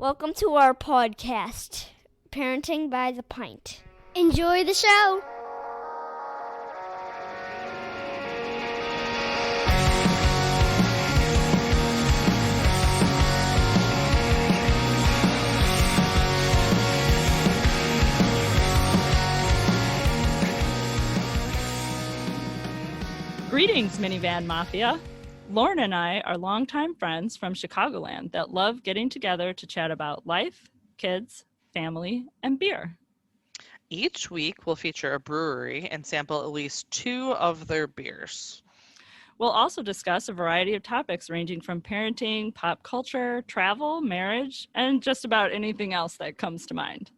Welcome to our podcast, Parenting by the Pint. Enjoy the show. Greetings, Minivan Mafia. Lauren and I are longtime friends from Chicagoland that love getting together to chat about life, kids, family, and beer. Each week, we'll feature a brewery and sample at least 2 of their beers. We'll also discuss a variety of topics ranging from parenting, pop culture, travel, marriage, and just about anything else that comes to mind.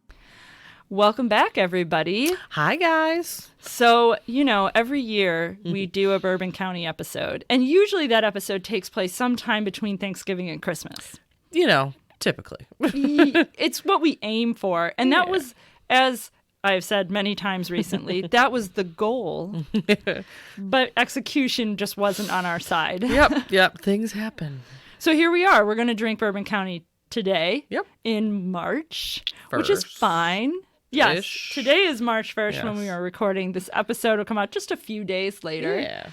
Welcome back, everybody. Hi, guys. So, every year we do a Bourbon County episode, and usually that episode takes place sometime between Thanksgiving and Christmas. Typically. It's what we aim for, and that was, as I've said many times recently, that was the goal, but execution just wasn't on our side. Yep, things happen. So here we are. We're going to drink Bourbon County today in March, which is fine. Yes, today is March 1st when we are recording. This episode will come out just a few days later. Yeah.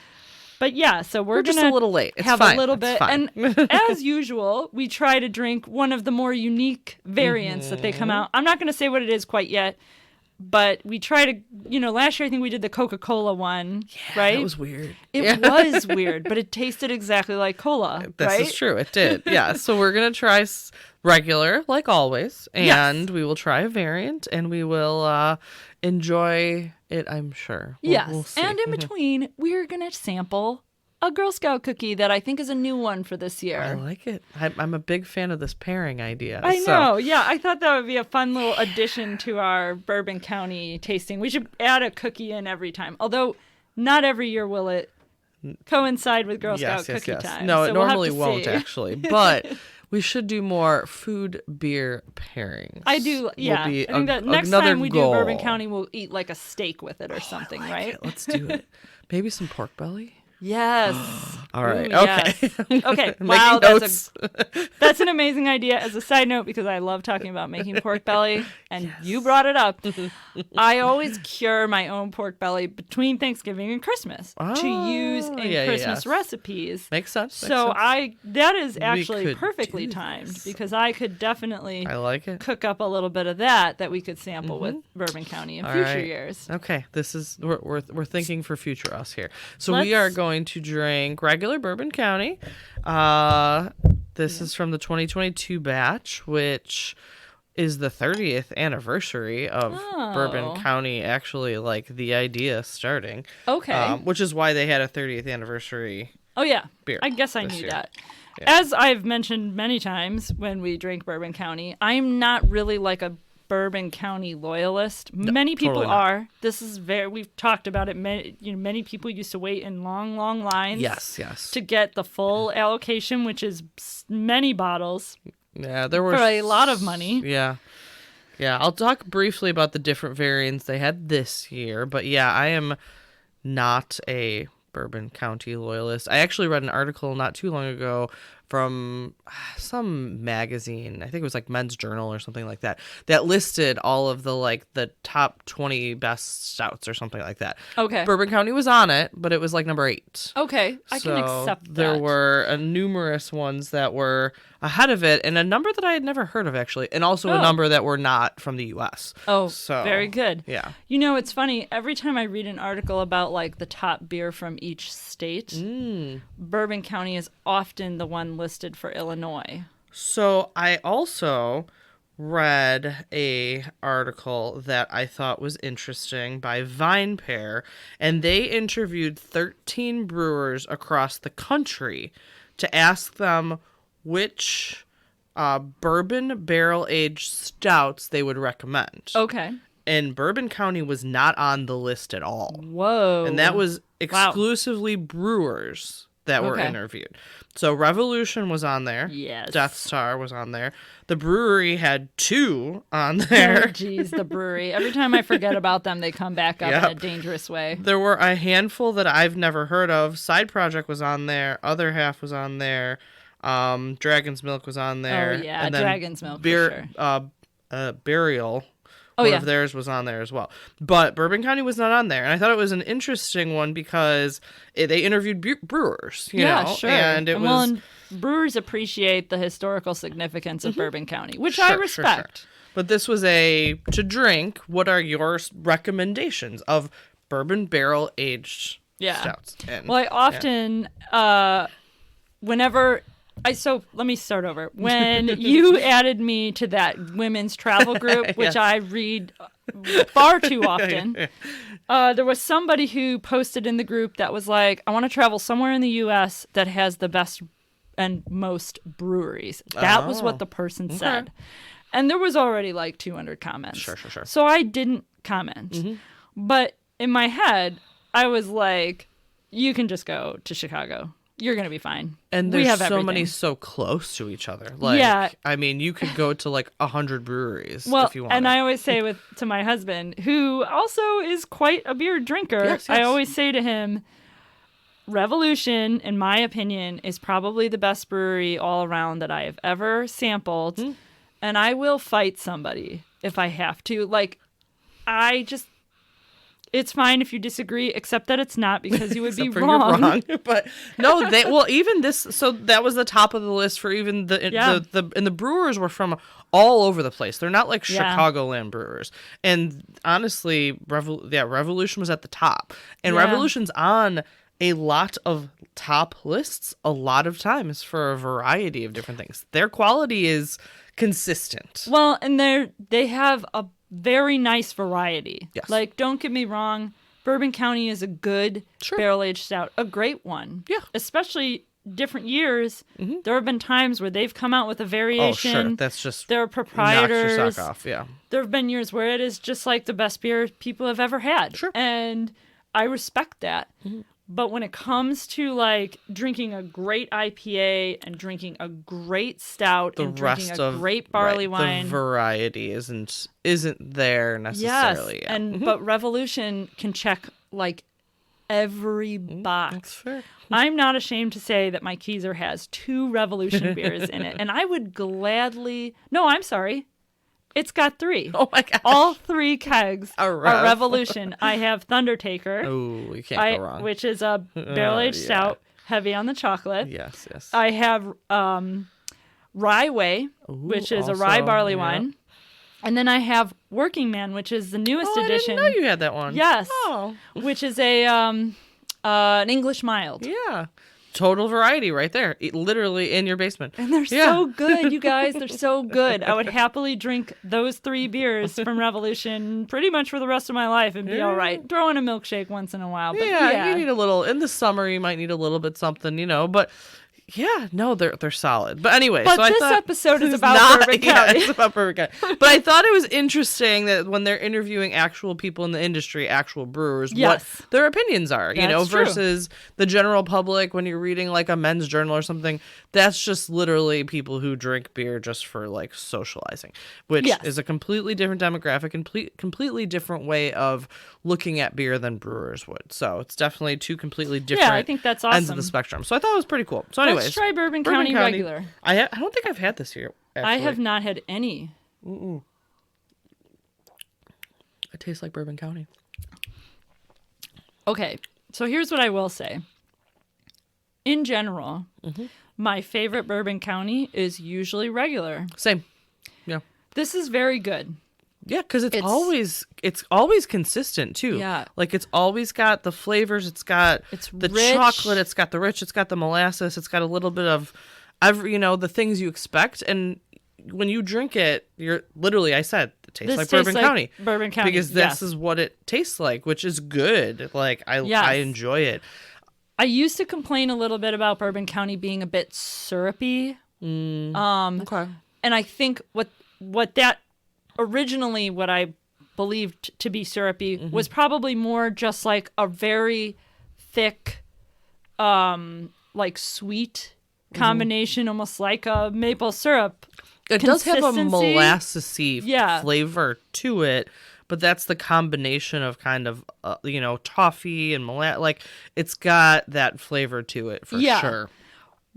But so we're just gonna a little late. It's have fine. a little It's bit. fine. And as usual, we try to drink one of the more unique variants that they come out. I'm not going to say what it is quite yet, but we try to, last year I think we did the Coca-Cola one, right? That was weird. It was weird, but it tasted exactly like cola, This right? is true. It did. Yeah. So we're going to try regular, like always, and we will try a variant, and we will enjoy it, I'm sure. We'll see. And in between, we're going to sample a Girl Scout cookie that I think is a new one for this year. I like it. I'm a big fan of this pairing idea. I know. Yeah, I thought that would be a fun little addition to our Bourbon County tasting. We should add a cookie in every time. Although not every year will it coincide with Girl Scout cookie time. No, so it we'll normally have to won't, see. actually. But we should do more food-beer pairings. I do, yeah. I think that next time we do Bourbon County, we'll eat like a steak with it or something, I like right? it. Let's do it. Maybe some pork belly? Yes. All right. Ooh, okay. yes. Okay. Making Wow. notes. That's an amazing idea. As a side note, because I love talking about making pork belly, and you brought it up. I always cure my own pork belly between Thanksgiving and Christmas to use in Christmas recipes. Makes sense. So that is actually could perfectly do timed this. because I could definitely I like it. cook up a little bit of that we could sample with Bourbon County in future years. Okay, this is we're thinking for future us here. So we are going to drink regular Bourbon County. This is from the 2022 batch, which is the 30th anniversary of Bourbon County. Actually, like the idea starting. Okay. Which is why they had a 30th anniversary. Oh yeah, beer I guess I this knew year. that. Yeah. As I've mentioned many times when we drink Bourbon County, I'm not really like a Bourbon County loyalist. Many people totally not. are. This is we've talked about it. Many people used to wait in long lines. Yes. To get the full allocation, which is many bottles. Yeah, there were for a lot of money. Yeah. I'll talk briefly about the different variants they had this year, but I am not a Bourbon County loyalist. I actually read an article not too long ago from some magazine, I think it was like Men's Journal or something like that, that listed all of the top 20 best stouts or something like that. Okay. Bourbon County was on it, but it was like number 8. Okay, I can accept that. There were numerous ones that were ahead of it, and a number that I had never heard of, actually, and also a number that were not from the U.S. Oh, so, very good. Yeah. It's funny. Every time I read an article about like the top beer from each state, Bourbon County is often the one listed for Illinois. So I also read a article that I thought was interesting by Vine Pair, and they interviewed 13 brewers across the country to ask them which bourbon barrel-aged stouts they would recommend. Okay. And Bourbon County was not on the list at all. Whoa. And that was exclusively brewers that were interviewed. So Revolution was on there. Yes. Death Star was on there. The brewery had 2 on there. Oh, geez, the brewery. Every time I forget about them, they come back up in a dangerous way. There were a handful that I've never heard of. Side Project was on there. Other Half was on there. Dragon's Milk was on there. Oh, yeah, and then Dragon's Milk, for sure. Burial. Oh, one yeah. of theirs was on there as well. But Bourbon County was not on there. And I thought it was an interesting one because they interviewed brewers, you know? Sure. And it was... Well, and brewers appreciate the historical significance of Bourbon County, which I Sure, respect. sure. But this was to drink, what are your recommendations of bourbon barrel aged stouts? And, Well, I often, whenever... So let me start over. When you added me to that women's travel group, which Yes. I read far too often, there was somebody who posted in the group that was like, I want to travel somewhere in the U.S. that has the best and most breweries. That was what the person said. And there was already like 200 comments. Sure. So I didn't comment. But in my head, I was like, you can just go to Chicago. You're going to be fine. And we there's have so many everything. so close to each other. Like, Yeah. I mean, you could go to like 100 breweries Well, if you want. and I always say to my husband, who also is quite a beer drinker, Yes. I always say to him, Revolution, in my opinion, is probably the best brewery all around that I have ever sampled. And I will fight somebody if I have to. Like, it's fine if you disagree, except that it's not, because you would be Except for wrong. you're wrong. But no, even this, so that was the top of the list for even the brewers were from all over the place. They're not like Chicagoland brewers. And honestly, Revolution was at the top. And Revolution's on a lot of top lists a lot of times for a variety of different things. Their quality is consistent. Well, and they have a very nice variety. Yes. Like, don't get me wrong, Bourbon County is a good barrel-aged stout, a great one. Yeah. Especially different years. There have been times where they've come out with a variation. Oh, sure. That's just There are proprietors. knocks your sock off. Yeah. There have been years where it is just like the best beer people have ever had. Sure. And I respect that. But when it comes to like drinking a great IPA and drinking a great stout and drinking a great barley wine, the variety isn't there necessarily. yes, and but Revolution can check like every box. That's fair. I'm not ashamed to say that my Keyser has 2 Revolution beers in it, and I would gladly. No, I'm sorry. It's got 3. Oh my gosh. All 3 kegs Are are Revolution. I have Thundertaker. Oh, you can't go wrong. Which is a barrel-aged stout, heavy on the chocolate. Yes. I have Rye Way, which is a rye barley wine. And then I have Working Man, which is the newest edition. I didn't know you had that one. Yes. Oh. Which is an English mild. Yeah. Total variety right there. Literally in your basement. And they're so good, you guys. They're so good. I would happily drink those 3 beers from Revolution pretty much for the rest of my life and be all right. Throw in a milkshake once in a while. But yeah, you need a little. In the summer, you might need a little bit something, but... Yeah, no, they're solid. But anyway, but so I this thought episode is about Bourbon County. It's about Bourbon County. But I thought it was interesting that when they're interviewing actual people in the industry, actual brewers, what their opinions are, That's true. versus the general public when you're reading like a men's journal or something. That's just literally people who drink beer just for like socializing, which is a completely different demographic and completely different way of looking at beer than brewers would. So it's definitely 2 completely different I think that's awesome. ends of the spectrum. So I thought it was pretty cool. So anyways, Let's try Bourbon County regular. I don't think I've had this here. Actually. I have not had any. It tastes like Bourbon County. Okay, so here's what I will say. In general, my favorite Bourbon County is usually regular. Same. Yeah. This is very good. Yeah, because it's always consistent too. Yeah. Like it's always got the flavors. It's got the rich. chocolate. It's got the rich. It's got the molasses. It's got a little bit of the things you expect. And when you drink it, you're literally, I said, it tastes like Bourbon County. Bourbon County. Because this is what it tastes like, which is good. Like I enjoy it. I used to complain a little bit about Bourbon County being a bit syrupy. Okay. And I think what that originally what I believed to be syrupy was probably more just like a very thick, like sweet combination, almost like a maple syrup. It does have a consistency. molassesy flavor to it, but that's the combination of kind of toffee and molasses. Like it's got that flavor to it for sure.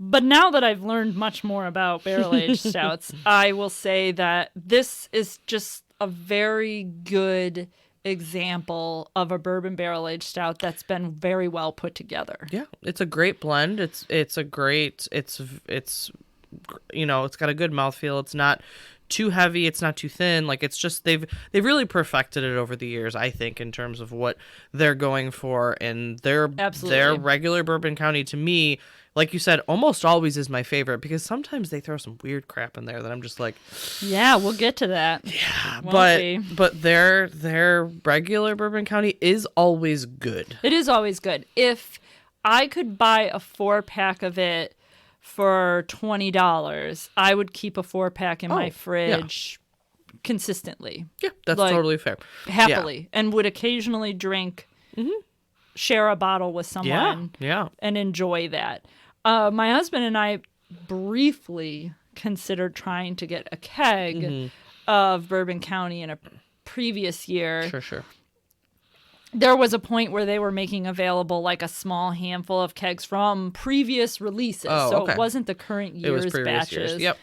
But now that I've learned much more about barrel-aged stouts, I will say that this is just a very good example of a bourbon barrel-aged stout that's been very well put together. Yeah, it's a great blend. It's it's you know, it's got a good mouthfeel. It's not too heavy, it's not too thin. Like, it's just they've really perfected it over the years, I think, in terms of what they're going for. And their regular Bourbon County, to me, like you said, almost always is my favorite, because sometimes they throw some weird crap in there that I'm just like, yeah, we'll get to that. Yeah, Won't but their regular Bourbon County is always good. It is always good. If I could buy a 4-pack of it for $20, I would keep a 4-pack in my fridge consistently. Yeah, that's totally fair. Happily. And would occasionally drink, share a bottle with someone and enjoy that. My husband and I briefly considered trying to get a keg of Bourbon County in a previous year. Sure. There was a point where they were making available like a small handful of kegs from previous releases. So it wasn't the current year's batches. Yep.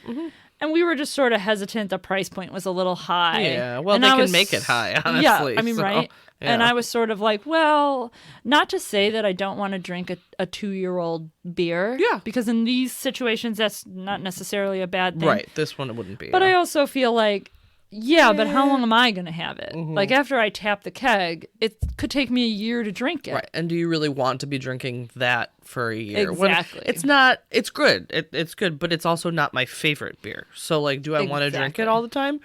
And we were just sort of hesitant. The price point was a little high. Yeah, well, they can make it high, honestly. Yeah, I mean, right? Yeah. And I was sort of like, well, not to say that I don't want to drink a 2-year-old beer. Yeah. Because in these situations, that's not necessarily a bad thing. Right, this one it wouldn't be. But I also feel like, but how long am I going to have it? Like, after I tap the keg, it could take me a year to drink it. Right, and do you really want to be drinking that for a year? Exactly. It's not, it's good. It's good, but it's also not my favorite beer. So, like, do I want to drink it all the time?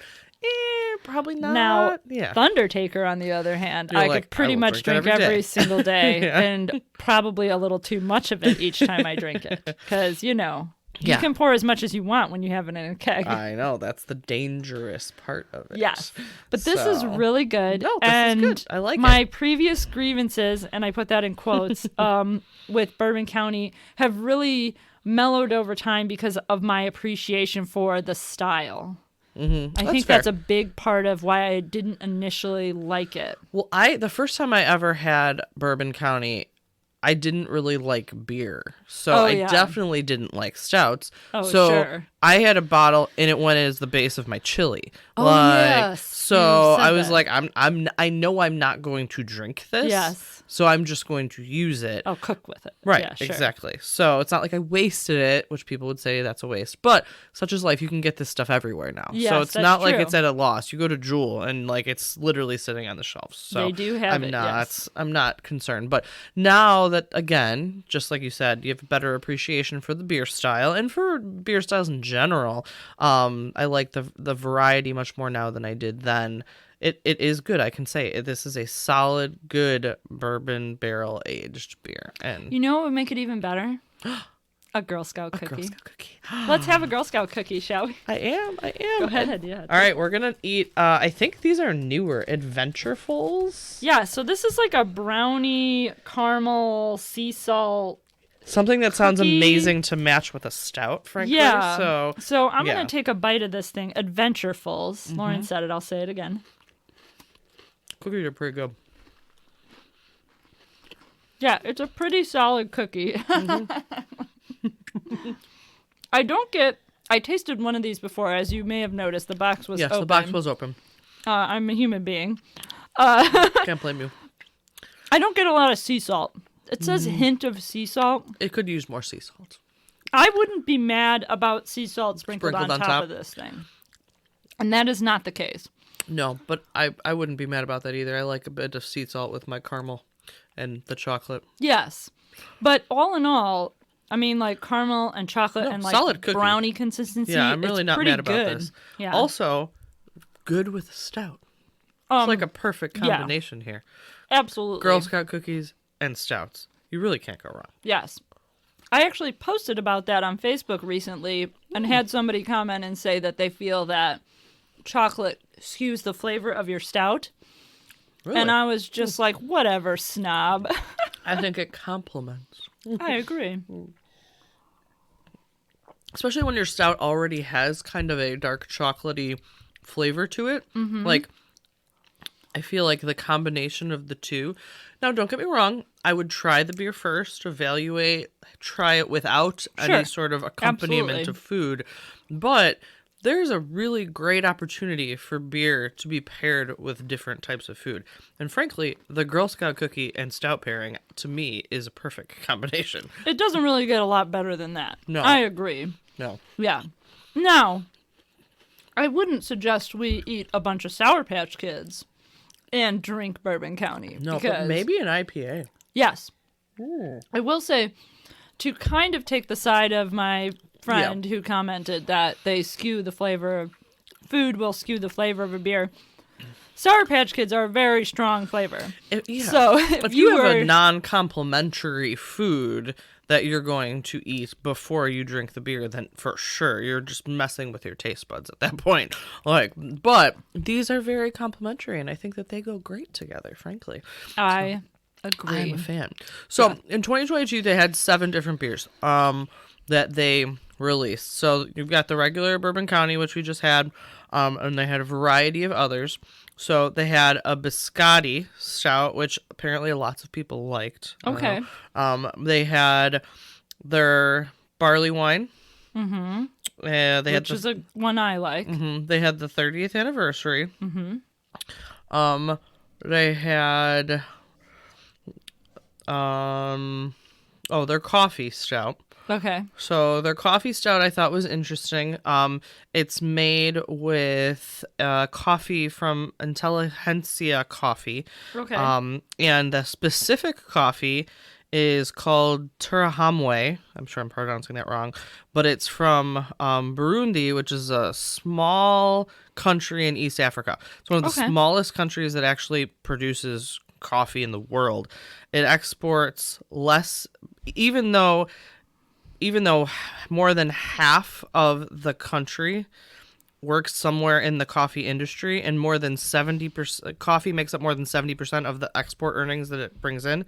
Probably not. Now, Thundertaker, on the other hand, I could pretty much drink every single day and probably a little too much of it each time I drink it. Because, you can pour as much as you want when you have it in a keg. I know. That's the dangerous part of it. Yes. But this is really good. No, this is good. I like my it. previous grievances, and I put that in quotes, with Bourbon County have really mellowed over time because of my appreciation for the style. I think that's a big part of why I didn't initially like it. Well, the first time I ever had Bourbon County, I didn't really like beer. So I definitely didn't like stouts. Oh, so sure. I had a bottle and it went as the base of my chili. Oh, yes. So I was like, I know I'm not going to drink this. Yes. So I'm just going to use it. I'll cook with it. Right, Yeah, sure. exactly. So it's not like I wasted it, which people would say that's a waste. But such is life. You can get this stuff everywhere now. Yes, so it's that's not like true. it's at a loss. You go to Jewel and like it's literally sitting on the shelves. So They do have it, yes. I'm not concerned. But now that, again, just like you said, you have a better appreciation for the beer style and for beer styles in general. I like the variety much more now than I did then. It is good. I can say this is a solid, good bourbon barrel aged beer. And You know what would make it even better? A Girl Scout cookie. Girl Scout cookie. Let's have a Girl Scout cookie, shall we? I am. Go ahead, yeah. All right, we're gonna eat. I think these are newer Adventurefuls. Yeah, so this is like a brownie caramel sea salt. Something that sounds Cookie. amazing to match with a stout, frankly. Yeah. So I'm yeah. gonna take a bite of this thing. Adventurefuls. Lauren said it. I'll say it again. Cookies are pretty good. Yeah, it's a pretty solid cookie. I tasted one of these before, as you may have noticed. The box was open. Yes, the box was open. I'm a human being. Can't blame you. I don't get a lot of sea salt. It says hint of sea salt. It could use more sea salt. I wouldn't be mad about sea salt sprinkled on top of this thing. And that is not the case. No, but I wouldn't be mad about that either. I like a bit of sea salt with my caramel and the chocolate. Yes. But all in all, I mean, like caramel and chocolate and like solid cookie. brownie consistency. Yeah, I'm really it's not pretty mad about good. this. Yeah. Also, good with a stout. It's like a perfect combination here. Absolutely. Girl Scout cookies and stouts. You really can't go wrong. Yes. I actually posted about that on Facebook recently and had somebody comment and say that they feel that chocolate skews the flavor of your stout. Really? And I was just like, whatever, snob. I think it complements. I agree. Especially when your stout already has kind of a dark chocolatey flavor to it. Like, I feel like the combination of the two. Now, don't get me wrong. I would try the beer first, evaluate, try it without any sort of accompaniment Absolutely. of food. But there's a really great opportunity for beer to be paired with different types of food. And frankly, the Girl Scout cookie and stout pairing, to me, is a perfect combination. It doesn't really get a lot better than that. No. I agree. No. Yeah. Now, I wouldn't suggest we eat a bunch of Sour Patch Kids and drink Bourbon County. No, because, but maybe an IPA. Yes. I will say, to kind of take the side of my friend who commented that they skew the flavor of food will skew the flavor of a beer. Sour Patch Kids are a very strong flavor. So if you have a non-complimentary food that you're going to eat before you drink the beer, then for sure you're just messing with your taste buds at that point. But these are very complimentary, and I think that they go great together, frankly. I agree. I'm a fan. So in 2022, they had 7 different beers that they released. So you've got the regular Bourbon County, which we just had, and they had a variety of others. So they had a biscotti stout, which apparently lots of people liked. Okay. They had their barley wine. Mm-hmm. Which is a one I like. Mm-hmm. They had the 30th anniversary. Mm-hmm. They had their coffee stout. Okay. So their coffee stout I thought was interesting. It's made with coffee from Intelligentsia Coffee. Okay. And the specific coffee is called Turahamwe. I'm sure I'm pronouncing that wrong, but it's from Burundi, which is a small country in East Africa. It's one of the smallest countries that actually produces coffee in the world. It exports less, even though more than half of the country works somewhere in the coffee industry, and more than 70% coffee makes up more than 70% of the export earnings that it brings in.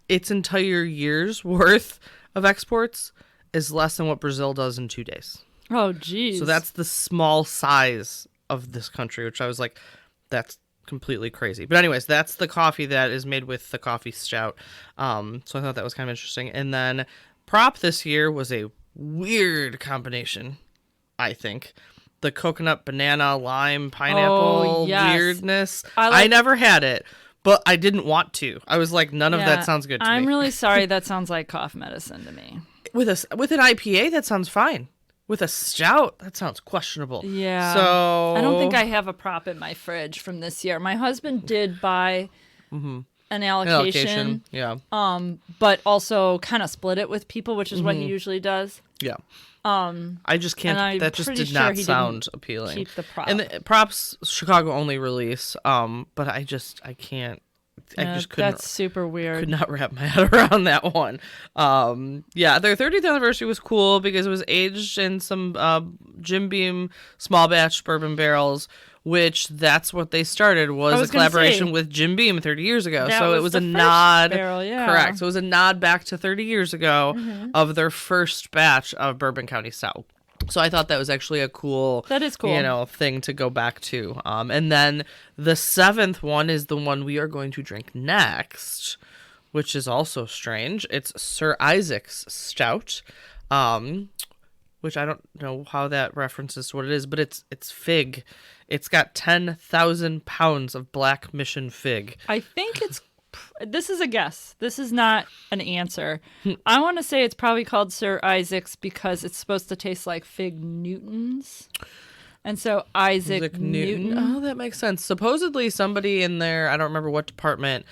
Its entire year's worth of exports is less than what Brazil does in 2 days. Oh, geez. So that's the small size of this country, which I was like, that's completely crazy. But anyways, that's the coffee that is made with the coffee stout. So I thought that was kind of interesting. And then prop this year was a weird combination, I think. The coconut, banana, lime, pineapple weirdness. I never had it, but I didn't want to. I was like, none of that sounds good to me. I'm really sorry. That sounds like cough medicine to me. With an IPA, that sounds fine. With a stout, that sounds questionable. Yeah. So I don't think I have a prop in my fridge from this year. My husband did buy an allocation. Yeah. But also kind of split it with people, which is what he usually does. Yeah. I just can't. That just did not sound appealing. Keep the prop. And the props Chicago only release. But I can't. I just couldn't. That's super weird. Could not wrap my head around that one. Their 30th anniversary was cool because it was aged in some Jim Beam small batch bourbon barrels, which that's what they started was a collaboration with Jim Beam 30 years ago. So it was a nod. Correct. So it was a nod back to 30 years ago of their first batch of Bourbon County Stout. So I thought that was actually a cool, thing to go back to. And then the 7th one is the one we are going to drink next, which is also strange. It's Sir Isaac's Stout, which I don't know how that references to what it is, but it's fig. It's got 10,000 pounds of Black Mission fig. I think this is a guess. This is not an answer. I want to say it's probably called Sir Isaac's because it's supposed to taste like Fig Newtons. And so Isaac Newton. Oh, that makes sense. Supposedly somebody in there, I don't remember what department,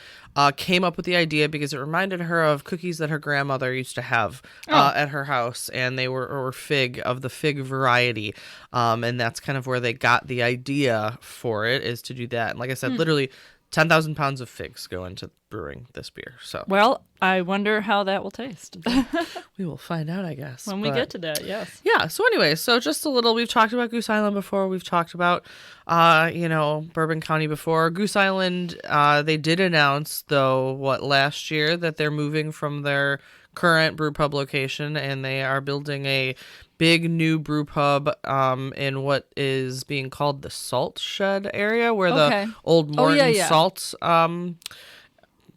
came up with the idea because it reminded her of cookies that her grandmother used to have at her house. And they were fig, of the fig variety. And that's kind of where they got the idea for it, is to do that. And like I said, literally 10,000 pounds of figs go into brewing this beer. So, well, I wonder how that will taste. We will find out, I guess. When we get to that, yes. Yeah, so anyway, just a little, we've talked about Goose Island before. We've talked about, Bourbon County before. Goose Island, they did announce, though, last year, that they're moving from their current brew pub location, and they are building a big new brew pub in what is being called the Salt Shed area, where Okay. the old Morton yeah. Salt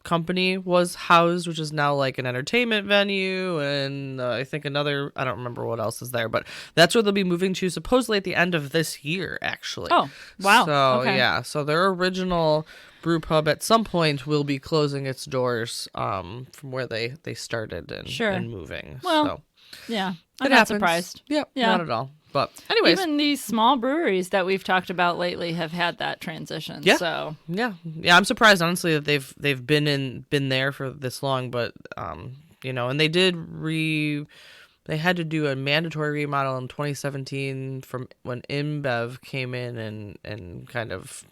company was housed, which is now like an entertainment venue, and I think another, I don't remember what else is there, but that's where they'll be moving to supposedly at the end of this year, actually. Oh, wow. So Okay. yeah, so their original brew pub at some point will be closing its doors from where they started and, Sure. and moving. Well, so Yeah. I'm it not happens. surprised. Yep, Yeah. not at all. But anyways, Even these small breweries that we've talked about lately have had that transition. Yeah. So yeah, I'm surprised honestly that they've been there for this long, but and they they had to do a mandatory remodel in 2017 from when InBev came in and kind of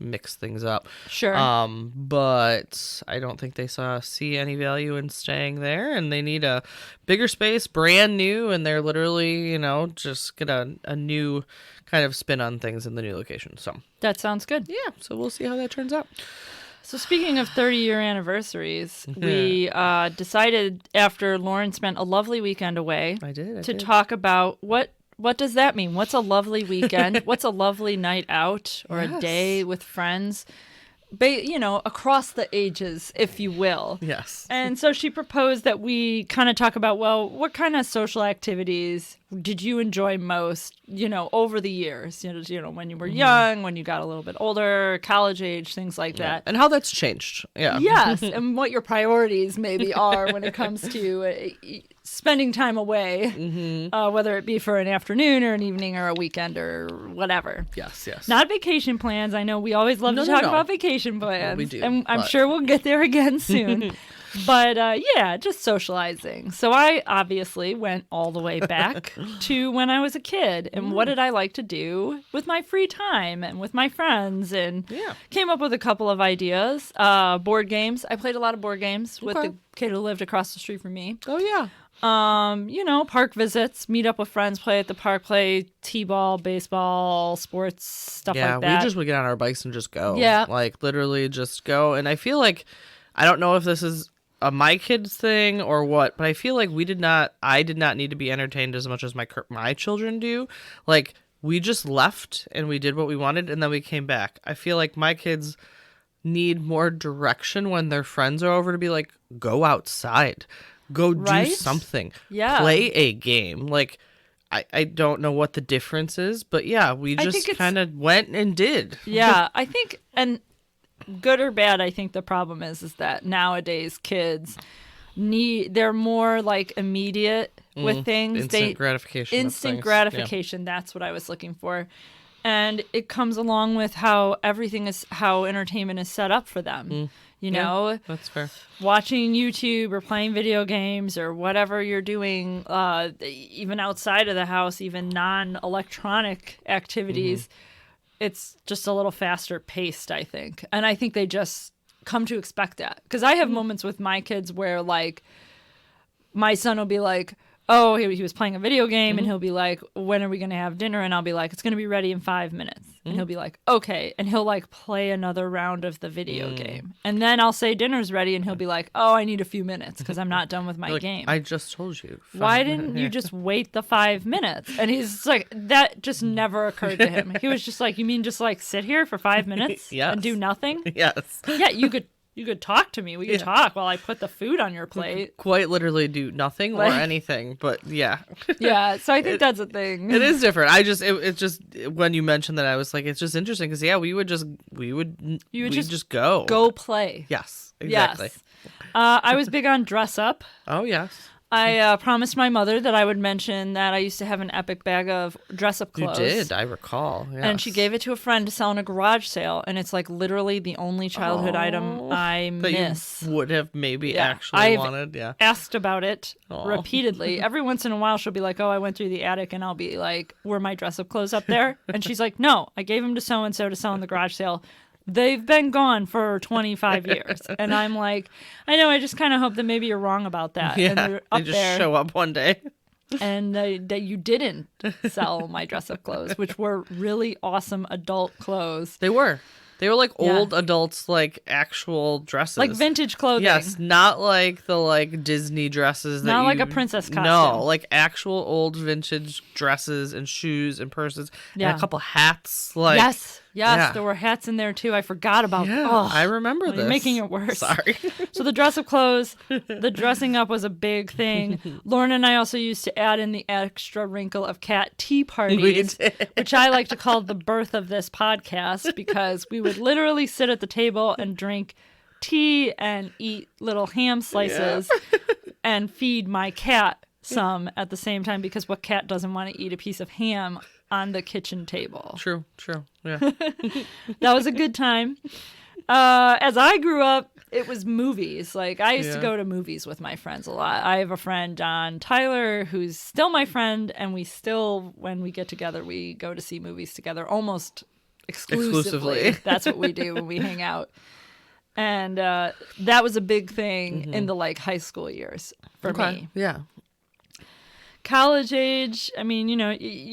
mix things up. sure. But I don't think they see any value in staying there, and they need a bigger space, brand new, and they're literally, just get a new kind of spin on things in the new location. So That sounds good. yeah, so we'll see how that turns out. So speaking of 30-year anniversaries, we decided after Lauren spent a lovely weekend away I did. to talk about what does that mean? What's a lovely weekend? What's a lovely night out or a Yes. day with friends? Across the ages, if you will. Yes. And so she proposed that we kind of talk about, well, what kind of social activities did you enjoy most, over the years? When you were young, when you got a little bit older, college age, things like that. And how that's changed. Yeah. Yes, and what your priorities maybe are when it comes to spending time away, whether it be for an afternoon or an evening or a weekend or whatever. Yes. Not vacation plans. I know we always love to talk about vacation plans. we do, And I'm but- sure we'll get there again soon. But just socializing. So I obviously went all the way back to when I was a kid. And what did I like to do with my free time and with my friends? And came up with a couple of ideas. Board games. I played a lot of board games with the kid who lived across the street from me. Oh yeah. Park visits, meet up with friends, play at the park, play t-ball, baseball, sports, stuff like that. Yeah, we just would get on our bikes and just go. Yeah. Like literally just go. And I feel like, I don't know if this is my kids thing or what, but I feel like I did not need to be entertained as much as my children do. Like we just left and we did what we wanted and then we came back. I feel like my kids need more direction when their friends are over to be like, go outside. Go do Right? something. Yeah. Play a game. Like, I don't know what the difference is, but yeah, we I think just it's- kind of went and did. Yeah, I think, and good or bad, I think the problem is that nowadays kids they're more like immediate with things. Instant gratification. of Instant things. gratification. That's what I was looking for. And it comes along with how how entertainment is set up for them. Yeah, that's fair. Watching YouTube or playing video games or whatever you're doing, even outside of the house, even non-electronic activities, it's just a little faster paced, I think. And I think they just come to expect that. Because I have moments with my kids where, like, my son will be like, oh, he was playing a video game, and he'll be like, when are we going to have dinner? And I'll be like, it's going to be ready in 5 minutes. And he'll be like, okay. And he'll, like, play another round of the video game. And then I'll say dinner's ready, and he'll be like, oh, I need a few minutes because I'm not done with my Like, game. I just told you. Why didn't you just wait the 5 minutes? And he's like, that just never occurred to him. He was just like, you mean just, like, sit here for 5 minutes Yes. and do nothing? Yes. Yeah, you could talk to me. We could talk while I put the food on your plate. Quite literally do nothing or Like- anything, but yeah. Yeah, so I think that's a thing. It is different. It's just when you mentioned that, I was like, it's just interesting because we would just go. Go play. Yes, exactly. Yes. I was big on dress up. Oh yes, I promised my mother that I would mention that I used to have an epic bag of dress up you clothes. did. I recall. Yes. And she gave it to a friend to sell in a garage sale, and it's like literally the only childhood item I that miss. you would have maybe Yeah, actually I've wanted. Yeah. Asked about it Aw. repeatedly. Every once in a while, she'll be like, "Oh, I went through the attic," and I'll be like, "Were my dress-up clothes up there?" And she's like, "No, I gave them to so and so to sell in the garage sale. They've been gone for 25 years." And I'm like, "I know. I just kind of hope that maybe you're wrong about that." Yeah. And they're up They just there, show up one day. and that you didn't sell my dress-up clothes, which were really awesome adult clothes. They were. They were like Yeah. old adults, like actual dresses. Like vintage clothing. Yes, not like the like Disney dresses. Not like a princess costume. No, like actual old vintage dresses and shoes and purses and Yeah. a couple hats. Like Yes. Yeah. There were hats in there too. I forgot about. Yeah, Oh, I remember you're this. making it worse. Sorry. So the dress up clothes, the dressing up was a big thing. Lauren and I also used to add in the extra wrinkle of cat tea parties, did. which I like to call the birth of this podcast, because we would literally sit at the table and drink tea and eat little ham slices and feed my cat some at the same time, because what cat doesn't want to eat a piece of ham on the kitchen table? True. Yeah. That was a good time. As I grew up, it was movies. Like, I used to go to movies with my friends a lot. I have a friend, Don Tyler, who's still my friend, and we still, when we get together, we go to see movies together almost exclusively. That's what we do when we hang out. And that was a big thing in the like high school years for me. Yeah. College age, I mean,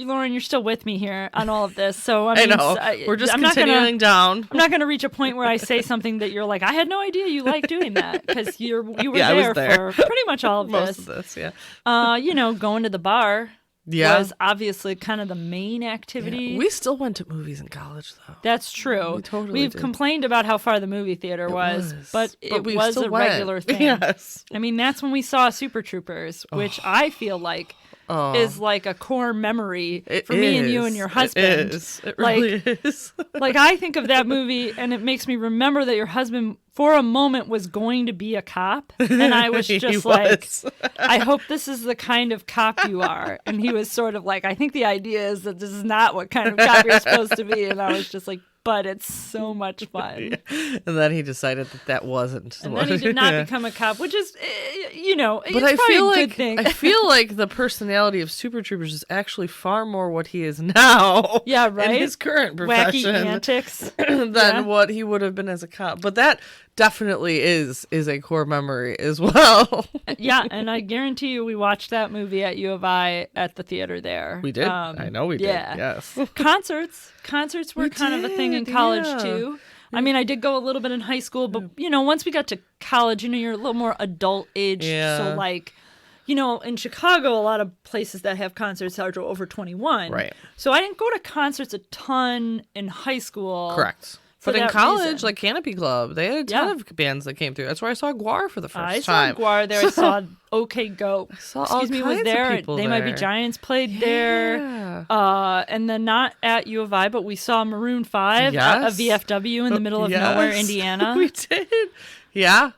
Lauren, you're still with me here on all of this. So I mean, know. We're just I'm continuing down. I'm not going to reach a point where I say something that you're like, I had no idea you like doing that, because you were Yeah, I was there there. for pretty much all of Most this. of this, yeah. Going to the bar Yeah. was obviously kind of the main activity. We still went to movies in college, though. That's true. We totally We've did. complained about how far the movie theater was, but it we was still a went. regular thing. Yes. I mean, that's when we saw Super Troopers, which I feel like is like a core memory for me and you and your husband. It is. It really is. Like, I think of that movie and it makes me remember that your husband for a moment was going to be a cop, and I was He just like, was. I hope this is the kind of cop you are. And he was sort of like, I think the idea is that this is not what kind of cop you're supposed to be. And I was just like, but it's so much fun. And then he decided that wasn't. And then he did not become a cop, which is, But it's I probably feel a like good thing. I feel like the personality of Super Troopers is actually far more what he is now. Yeah, right? In his current Wacky profession antics. than what he would have been as a cop. But that definitely is a core memory as well. Yeah, and I guarantee you we watched that movie at U of I at the theater there. We did. I know we did. Yes. Concerts were kind of a thing in college too. I mean, I did go a little bit in high school, but once we got to college, you're a little more adult age. Yeah. So like, in Chicago, a lot of places that have concerts are over 21. Right. So I didn't go to concerts a ton in high school. Correct. for But in that college, reason. like Canopy Club, they had a ton of bands that came through. That's where I saw Guar for the first I time. saw Guar there. I saw OK Go. saw all Was kinds of there. people They Might Be there. Giants played there. And then not at U of I, but we saw Maroon 5 at a Yes. VFW in the middle of nowhere, Yes. Indiana. We did. Yeah.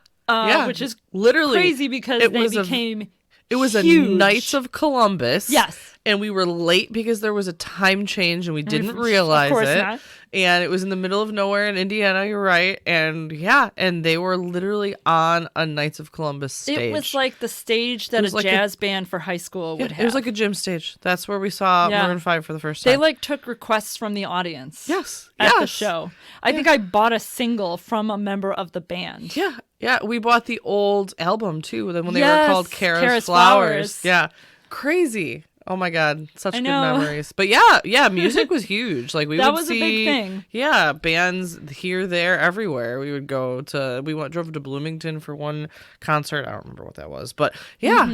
Which is literally crazy because it they was became It was a huge. Knights of Columbus. Yes. And we were late because there was a time change and we didn't Of realize course it. not. And it was in the middle of nowhere in Indiana, you're right. And and they were literally on a Knights of Columbus stage. It was like the stage that was a like jazz band for high school would have. It was like a gym stage. That's where we saw Yeah. Maroon 5 for the first time. They took requests from the audience. Yes. At the Yes. show. I think I bought a single from a member of the band. Yeah. Yeah. We bought the old album too, when they Yes, were called Kara's Kara's Flowers. Flowers. Yeah. Crazy. Oh my God, such I good know. memories. But yeah, music was huge. Like That would was a see, big thing. Yeah, bands here, there, everywhere. We would drove to Bloomington for one concert. I don't remember what that was, but yeah,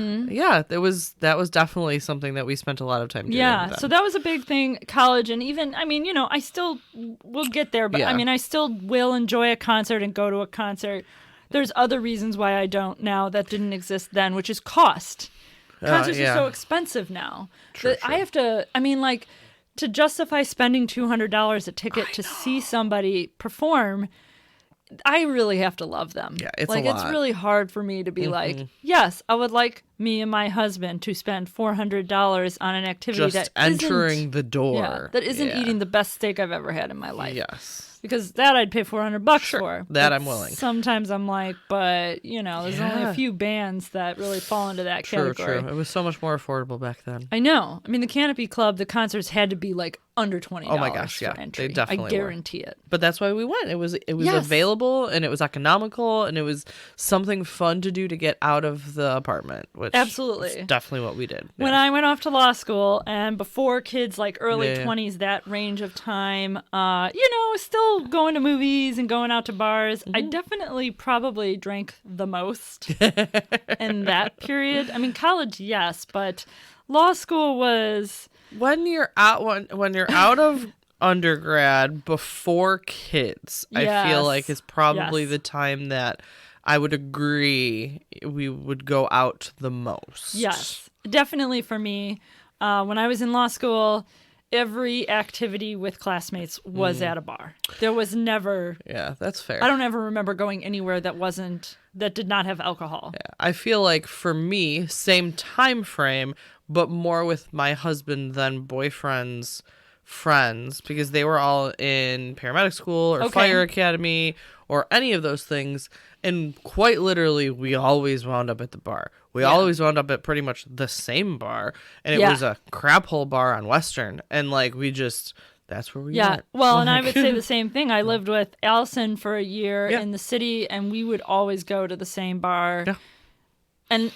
that was definitely something that we spent a lot of time doing. Yeah, with them. so that was a big thing. College, and even, I still will get there, but Yeah. I still will enjoy a concert and go to a concert. There's other reasons why I don't now that didn't exist then, which is cost. Concerts yeah. are so expensive now True, that I have to, to justify spending $200 a ticket to see somebody perform, I really have to love them. Yeah, it's a It's lot. really hard for me to be like, yes, I would like me and my husband to spend $400 on an activity just that entering isn't, the door. yeah, that isn't Yeah. eating the best steak I've ever had in my life. Yes. Because that I'd pay $400 for. that But I'm willing. Sometimes I'm like, but there's only Yeah. a few bands that really fall into that True. category. It was so much more affordable back then. I know. The Canopy Club, the concerts had to be under $20 Oh my gosh, for yeah. entry. They definitely I were. guarantee it. But that's why we went. It was Yes. available and it was economical and it was something fun to do to get out of the apartment, which Absolutely. It's definitely what we did. When I went off to law school and before kids, like early Yeah. 20s, that range of time, still going to movies and going out to bars. I definitely probably drank the most in that period. I mean, college, yes, but law school was... When you're out of undergrad before kids, I feel Yes. like is probably Yes. the time that I would agree we would go out the most. Yes, definitely for me. When I was in law school, every activity with classmates was at a bar. There was never... Yeah, that's fair. I don't ever remember going anywhere that did not have alcohol. Yeah, I feel like for me, same time frame, but more with my husband than boyfriend's friends, because they were all in paramedic school or fire academy or any of those things. And quite literally, we always wound up at the bar. We always wound up at pretty much the same bar. And it was a crap hole bar on Western. And like, that's where we went. Well, and I would say the same thing. I lived with Allison for a year in the city, and we would always go to the same bar. Yeah. And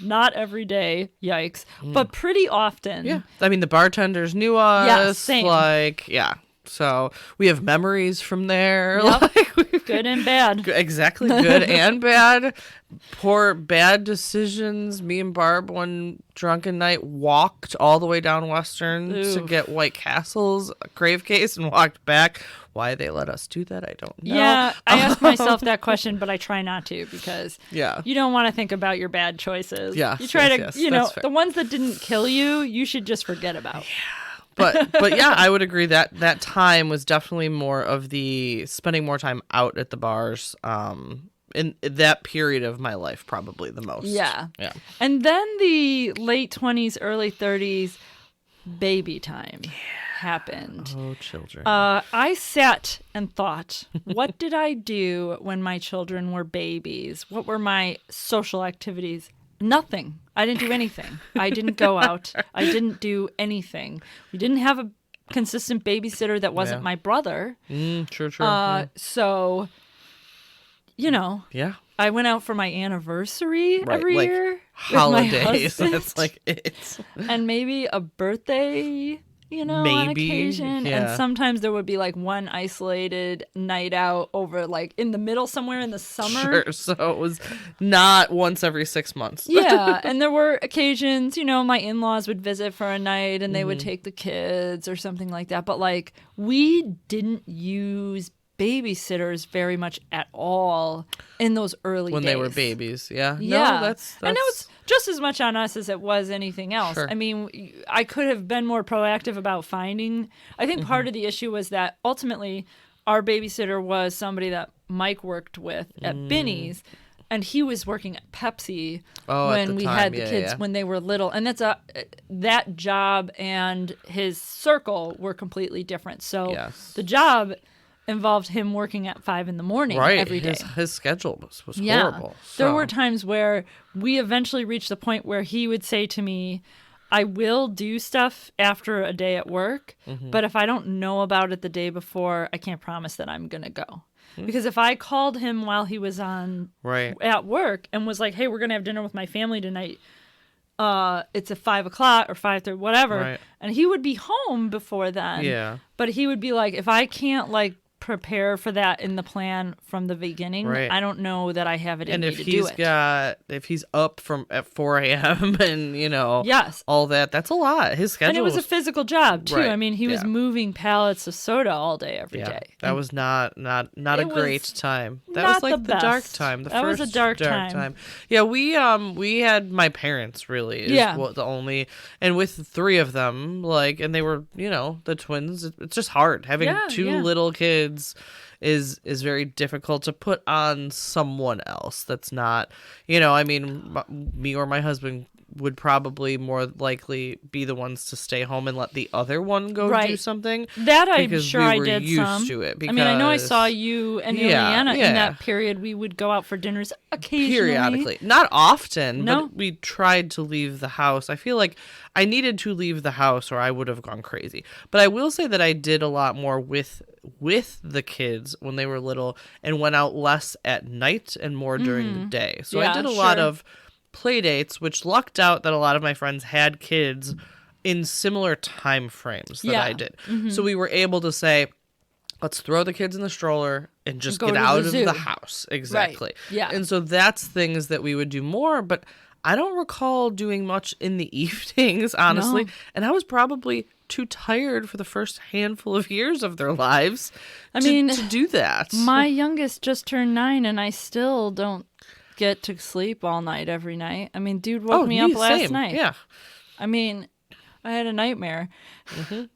not every day, yikes, but pretty often. Yeah. I mean, the bartenders knew us. Yeah, same. Like, yeah. So we have memories from there. Yep. Like, Good and bad. exactly. Good and bad. Poor bad decisions. Me and Barb one drunken night walked all the way down Western to Oof. get White Castle's crave case and walked back. Why they let us do that, I don't know. Yeah, I ask myself that question, but I try not to because you don't want to think about your bad choices. Yeah, you try yes, to, that's fair. the ones that didn't kill you, you should just forget about. But yeah, I would agree that time was definitely more of the spending more time out at the bars. In that period of my life, probably the most. Yeah. Yeah. And then the late 20s, early 30s, baby time happened. Oh, children. I sat and thought, what did I do when my children were babies? What were my social activities? Nothing. I didn't do anything. I didn't go out. I didn't do anything. We didn't have a consistent babysitter that wasn't my brother. True. So, Yeah. I went out for my anniversary every like year. holidays. With my That's like it. and maybe a birthday, on Maybe, occasion. yeah. And sometimes there would be like one isolated night out over like in the middle somewhere in the summer. Sure. So it was not once every 6 months. Yeah, and there were occasions, my in-laws would visit for a night and they Mm-hmm. would take the kids or something like that. But like we didn't use babysitters very much at all in those early When days. they were babies. Yeah. Yeah. No, that's And it was just as much on us as it was anything else. Sure. I mean, I could have been more proactive about finding. I think Mm-hmm. part of the issue was that ultimately our babysitter was somebody that Mike worked with at Binny's. And he was working at Pepsi at when the we time. had the Yeah, kids yeah. when they were little. And that job and his circle were completely different. So Yes. the job involved him working at 5 a.m. right. every day. His schedule was horrible. There So. were times where we eventually reached the point where he would say to me, I will do stuff after a day at work, Mm-hmm. but if I don't know about it the day before, I can't promise that I'm going to go. Hmm. Because if I called him while he was Right. at work and was like, hey, we're going to have dinner with my family tonight, it's at 5 o'clock or 5:30, whatever, Right. and he would be home before then. Yeah. But he would be like, if I can't prepare for that in the plan from the beginning, Right. I don't know that I have it in And me if to do it. if he's up at 4 a.m. and Yes. all that's a lot. His schedule And it was a physical job too. Right. I mean, he was Yeah. moving pallets of soda all day, every day. That was not a It great was time. That not was like the the dark best. time. The That was first a dark time. Yeah, we had my parents really. Is Yeah. the only, and with the three of them, and they were the twins. It's just hard having Yeah, two yeah. little kids. Is very difficult to put on someone else that's not, I mean, me or my husband would probably more likely be the ones to stay home and let the other one go do Right. something. That I'm because sure we I were did used some. to it. I mean, I know I because- saw you and Yeah, Ileana yeah. in that period. We would go out for dinners occasionally. Periodically. Not often, No. but we tried to leave the house. I feel like I needed to leave the house or I would have gone crazy. But I will say that I did a lot more with the kids when they were little and went out less at night and more during the day. So I Yeah, did a lot sure. of play dates, which lucked out that a lot of my friends had kids in similar time frames that I did. So we were able to say, let's throw the kids in the stroller and just Go get to out the of zoo. the house. Exactly. Right. Yeah. And so that's things that we would do more, but I don't recall doing much in the evenings, honestly. No. And I was probably too tired for the first handful of years of their lives to do that. My youngest just turned 9, and I still don't get to sleep all night every night. I mean, dude woke me up last same. night. Yeah. I mean, I had a nightmare.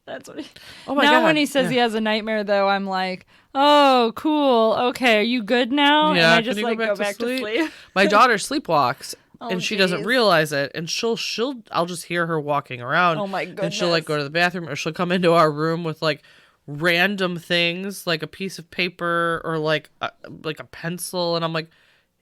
That's what. Oh my now God. when he says he has a nightmare, though, I'm like, oh, cool. Okay, are you good now? Yeah, and I can just you go back to sleep. My daughter sleepwalks. Oh, and she doesn't geez. realize it, and I'll just hear her walking around. Oh my And she'll like goodness. go to the bathroom, or she'll come into our room with like random things, like a piece of paper or like a pencil, and I'm like,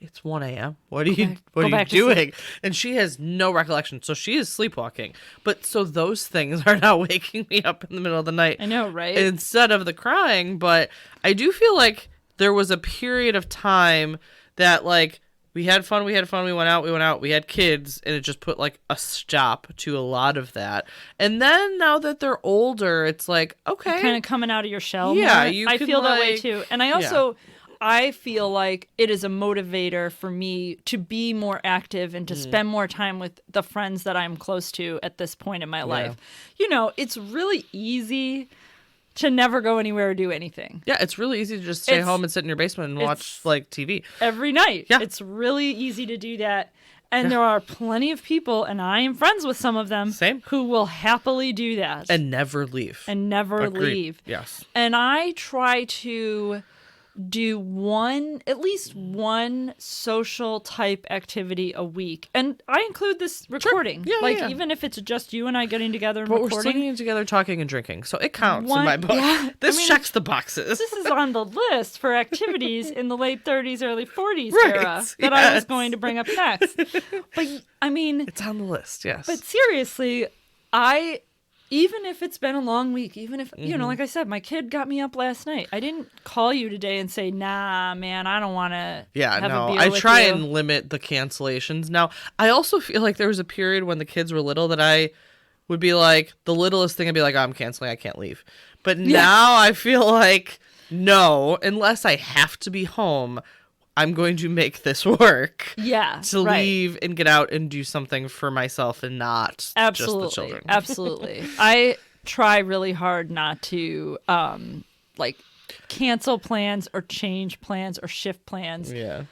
it's 1 a.m. What are you back to doing? And she has no recollection, so she is sleepwalking. But so those things are now waking me up in the middle of the night. I know, right? Instead of the crying, but I do feel like there was a period of time that like we had fun, we went out, we had kids, and it just put like a stop to a lot of that. And then now that they're older, it's like, okay. Kind of coming out of your shell. Yeah, more. I can, feel that way like- too. And I feel like it is a motivator for me to be more active and to spend more time with the friends that I'm close to at this point in my life. You know, it's really easy to never go anywhere or do anything. Yeah, it's really easy to just stay home and sit in your basement and watch like TV. Every night. Yeah. It's really easy to do that. And there are plenty of people, and I am friends with some of them, Same. who will happily do that. And never leave. And never Agreed. leave. Yes. And I try to do at least one social type activity a week. And I include this recording. Yeah, like yeah. even if it's just you and I getting together and But we're recording. sitting together talking and drinking, so it counts One- in my book. yeah, This I mean, checks the boxes. This is on the list for activities in the late 30s, early 40s Right, era that I was yes. going to bring up next. But I mean, It's on the list, yes. but seriously, even if it's been a long week, even if, you know, like I said, my kid got me up last night. I didn't call you today and say, nah, man, I don't want to Yeah, have no, a beer I with try you. and limit the cancellations. Now, I also feel like there was a period when the kids were little that I would be like, the littlest thing I'd be like, oh, I'm canceling, I can't leave. But now I feel like, no, unless I have to be home, I'm going to make this work. Yeah, To right. leave and get out and do something for myself and not Absolutely. just the children. Absolutely. I try really hard not to like cancel plans or change plans or shift plans Yeah.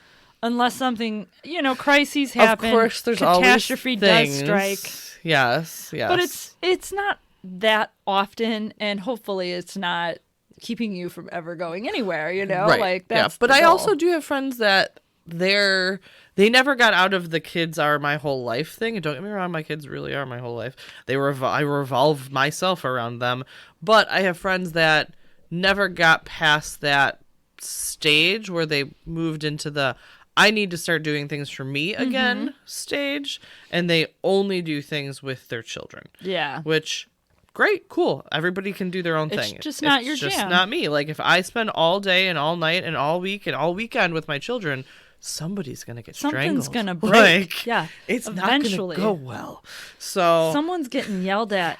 unless something, you know, crises happen. Of course, there's catastrophe always does things. strike. Yes, yes. But it's not that often, and hopefully it's not keeping you from ever going anywhere, you know? Right. Like that's But the I goal. also do have friends that they never got out of the kids are my whole life thing. And don't get me wrong, my kids really are my whole life. I revolve myself around them. But I have friends that never got past that stage where they moved into the I need to start doing things for me again stage, and they only do things with their children. Yeah. Which great, cool. Everybody can do their own It's thing. just not your It's just jam. not me. Like if I spend all day and all night and all week and all weekend with my children, somebody's gonna get Something's strangled. gonna break. Like, Yeah, it's eventually. not gonna go well. So Someone's getting yelled at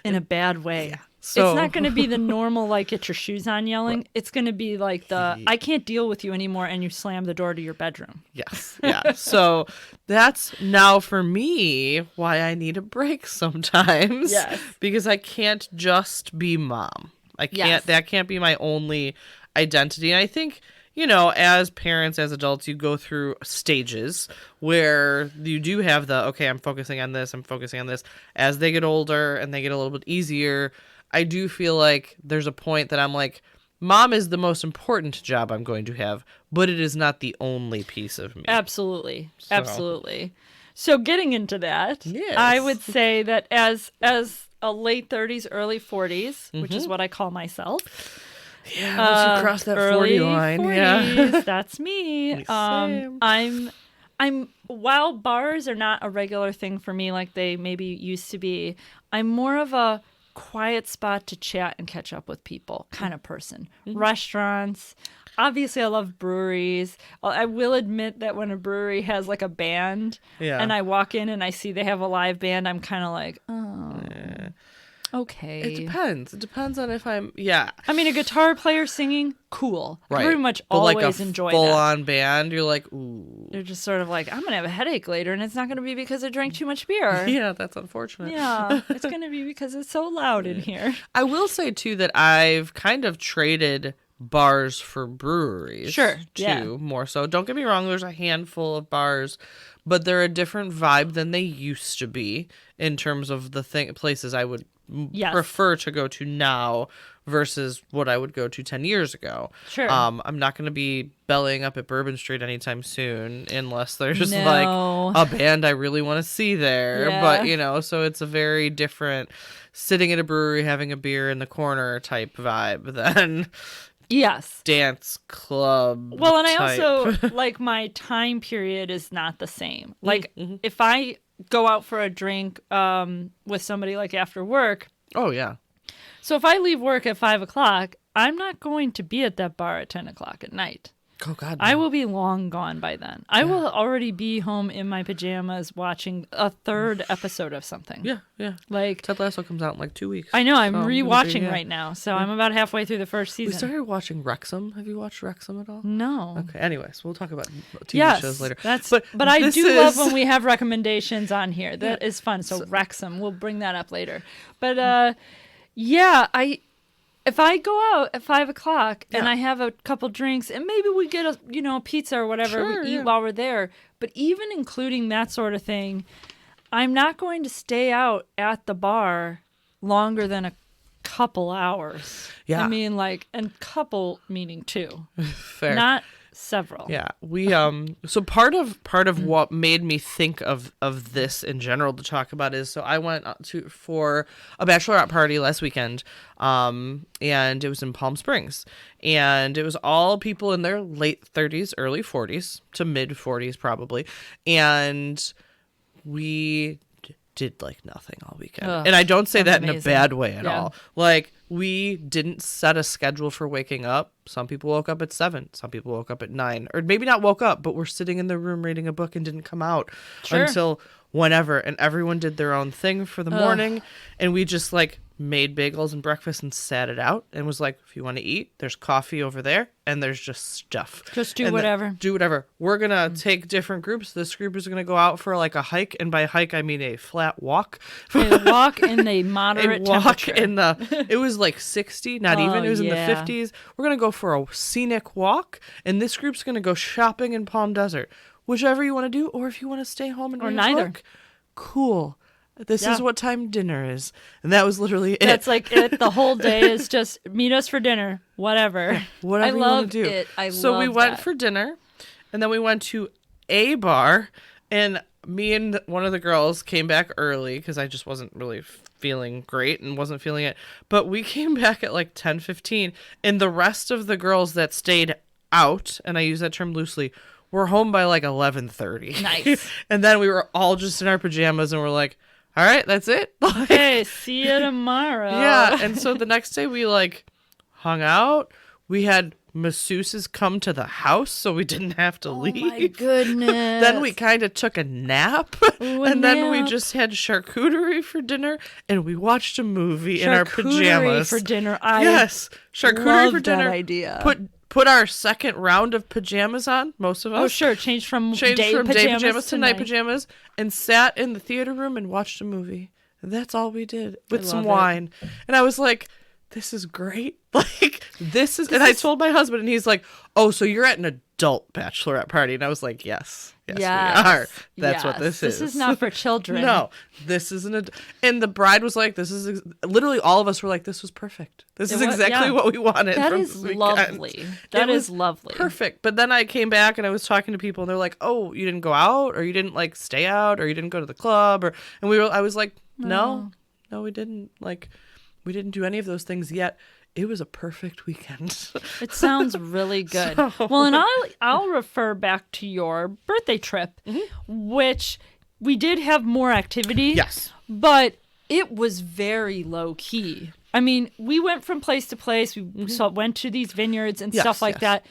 in a bad way. So- It's not going to be the normal, like, get your shoes on yelling. It's going to be like I can't deal with you anymore, and you slam the door to your bedroom. yes, yeah. So that's now for me why I need a break sometimes. Yes. Because I can't just be mom. I can't. Yes. That can't be my only identity. And I think, you know, as parents, as adults, you go through stages where you do have okay, I'm focusing on this, I'm focusing on this. As they get older and they get a little bit easier, I do feel like there's a point that I'm like, mom is the most important job I'm going to have, but it is not the only piece of me. Absolutely. Absolutely. So getting into that, Yes. I would say that as a late 30s, early 40s, which is what I call myself. Yeah, once you cross that 40 early line, 40s, yeah. that's me. Same. I'm while bars are not a regular thing for me like they maybe used to be, I'm more of a quiet spot to chat and catch up with people kind of person. Restaurants. obviously I love breweries. I will admit that when a brewery has like a band and I walk in and I see they have a live band, I'm kind of like, oh, okay. It depends. It depends on if I'm, I mean, a guitar player singing, cool. I right. pretty much but always like enjoy full that. on band, you're like, ooh. You're just sort of like, I'm going to have a headache later, and it's not going to be because I drank too much beer. Yeah, that's unfortunate. Yeah, it's going to be because it's so loud in here. I will say, too, that I've kind of traded bars for breweries. Sure, too, more so. Don't get me wrong, there's a handful of bars, but they're a different vibe than they used to be in terms of the places I would prefer to go to now versus what I would go to 10 years ago. Sure. I'm not going to be bellying up at Bourbon Street anytime soon unless there's like a band I really want to see there. Yeah. But, you know, so it's a very different sitting at a brewery having a beer in the corner type vibe than dance club. Well, and type. I also like my time period is not the same. Like if I go out for a drink with somebody like after work. Oh, yeah. So if I leave work at 5 o'clock, I'm not going to be at that bar at 10 o'clock at night. Oh, God. I will be long gone by then. I will already be home in my pajamas watching a third episode of something. Yeah. Like Ted Lasso comes out in like 2 weeks. I know. I'm rewatching right now. So I'm about halfway through the first season. We started watching Wrexham. Have you watched Wrexham at all? No. Okay. Anyways, we'll talk about TV shows later. But I do love when we have recommendations on here. That is fun. So Wrexham, we'll bring that up later. But if I go out at 5 o'clock and I have a couple drinks and maybe we get a pizza or whatever we eat while we're there, but even including that sort of thing, I'm not going to stay out at the bar longer than a couple hours. Yeah. I mean, like, and couple meaning two. Fair. Not several. Yeah. We so part of what made me think of this in general to talk about is, so I went for a bachelorette party last weekend, and it was in Palm Springs, and it was all people in their late 30s, early 40s to mid 40s probably, and we did like nothing all weekend. And I don't say that amazing. In a bad way at all. Like, we didn't set a schedule for waking up. Some people woke up at 7. Some people woke up at 9. Or maybe not woke up, but were sitting in the room reading a book and didn't come out until whenever. And everyone did their own thing for the morning. And we just like made bagels and breakfast and sat it out and was like, if you want to eat, there's coffee over there and there's just stuff. Just do whatever. Do whatever. We're going to take different groups. This group is going to go out for like a hike. And by hike, I mean a flat walk. A walk in a moderate temperature. It was like 60, not even. It was in the 50s. We're going to go for a scenic walk. And this group's going to go shopping in Palm Desert. Whichever you want to do. Or if you want to stay home and read a book, cool. This is what time dinner is. And that was literally it. That's like it. The whole day is just meet us for dinner. Whatever. Yeah, whatever you want to do. It. So we went for dinner, and then we went to a bar, and me and one of the girls came back early because I just wasn't really feeling great and wasn't feeling it. But we came back at like 10:15, and the rest of the girls that stayed out, and I use that term loosely, were home by like 11:30. Nice. And then we were all just in our pajamas, and we're like, all right, that's it. Okay, see you tomorrow. Yeah, and so the next day we like hung out. We had masseuses come to the house so we didn't have to leave. Oh my goodness. Then we kind of took a nap. Then we just had charcuterie for dinner and we watched a movie in our pajamas. Charcuterie for dinner. Charcuterie for dinner. That idea. Put our second round of pajamas on, most of us. Oh, sure. Changed from day pajamas to night pajamas and sat in the theater room and watched a movie. And that's all we did with some wine. And I was like, this is great. Like, and I told my husband and he's like, oh, so you're at an adult bachelorette party. And I was like, yes, we are. That's what this is. This is not for children. No, this isn't. And the bride was like, literally all of us were like, this was perfect. This is exactly what we wanted. That is lovely. That is lovely. Perfect. But then I came back and I was talking to people and they're like, oh, you didn't go out or you didn't like stay out or you didn't go to the club I was like, no, we didn't. Like, we didn't do any of those things yet. It was a perfect weekend. It sounds really good. Well, and I'll refer back to your birthday trip, which we did have more activity. Yes. But it was very low key. I mean, we went from place to place. We went to these vineyards and stuff like that.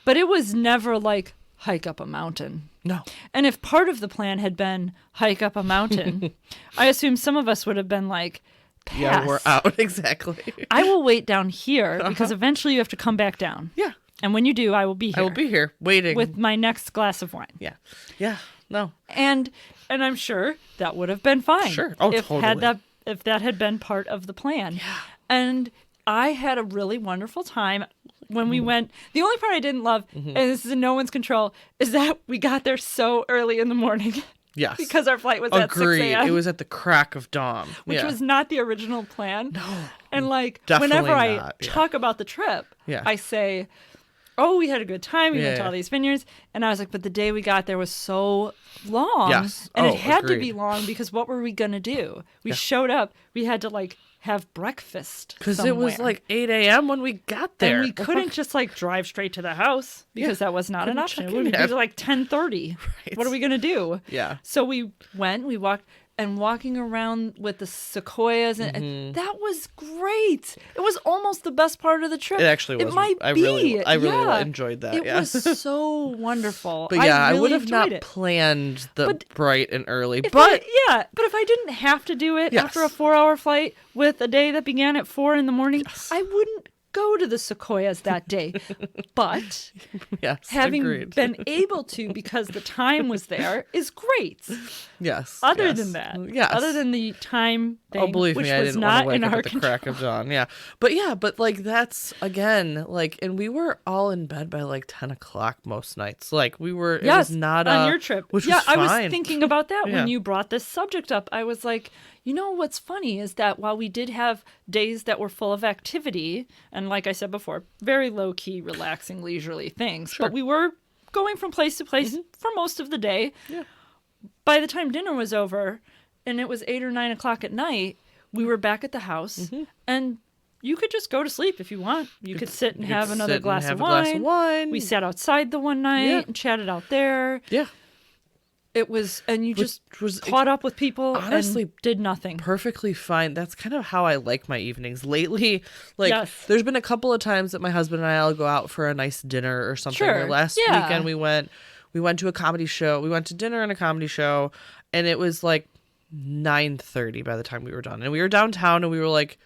But it was never like hike up a mountain. No. And if part of the plan had been hike up a mountain, I assume some of us would have been like, pass. Yeah, we're out. Exactly. I will wait down here because eventually you have to come back down. Yeah. And when you do, I will be here. I will be here waiting. With my next glass of wine. Yeah. Yeah. No. And I'm sure that would have been fine. Sure. Oh, totally. If that had been part of the plan. Yeah. And I had a really wonderful time when we went. The only part I didn't love, and this is in no one's control, is that we got there so early in the morning. Yes. Because our flight was at 6 a.m. It was at the crack of dawn. Which was not the original plan. No. And like, Definitely whenever I not. talk about the trip, I say, oh, we had a good time. We went to all these vineyards. And I was like, but the day we got there was so long. Yes. And it had to agreed. be long because what were we going to do? We showed up. We had to like have breakfast because it was like 8 a.m. when we got there. And we couldn't just like drive straight to the house because that was not an option. It would be check in. like 10:30. Right. What are we going to do? Yeah. So we walked. And walking around with the sequoias, and that was great. It was almost the best part of the trip. It actually was. It might I be. really enjoyed that. It was so wonderful. But yeah, I would have enjoyed not it. planned the bright and early. But But if I didn't have to do it after a 4-hour flight with a day that began at 4 a.m, I wouldn't go to the sequoias that day. But having agreed. been able to because the time was there is great. Yes. Other than that, other than the time thing, oh, believe which me, I was didn't not want to in wake up our at the control. crack of dawn. Yeah, but like that's again like, and we were all in bed by like 10 o'clock most nights. Like we were. It was not on your trip. Which yeah, was fine. I was thinking about that when you brought this subject up. I was like, you know what's funny is that while we did have days that were full of activity, and like I said before, very low key, relaxing, leisurely things, but we were going from place to place for most of the day. Yeah. By the time dinner was over, and it was 8 or 9 o'clock at night, we were back at the house, and you could just go to sleep if you want. You could sit and have another glass of wine. We sat outside the one night and chatted out there. Yeah. It was, and you just caught up with people, honestly, and did nothing. Perfectly fine. That's kind of how I like my evenings lately. Like, there's been a couple of times that my husband and I'll go out for a nice dinner or something. Sure. Or last weekend we went to a comedy show. We went to dinner and a comedy show, and it was like 9:30 by the time we were done. And we were downtown, and we were like,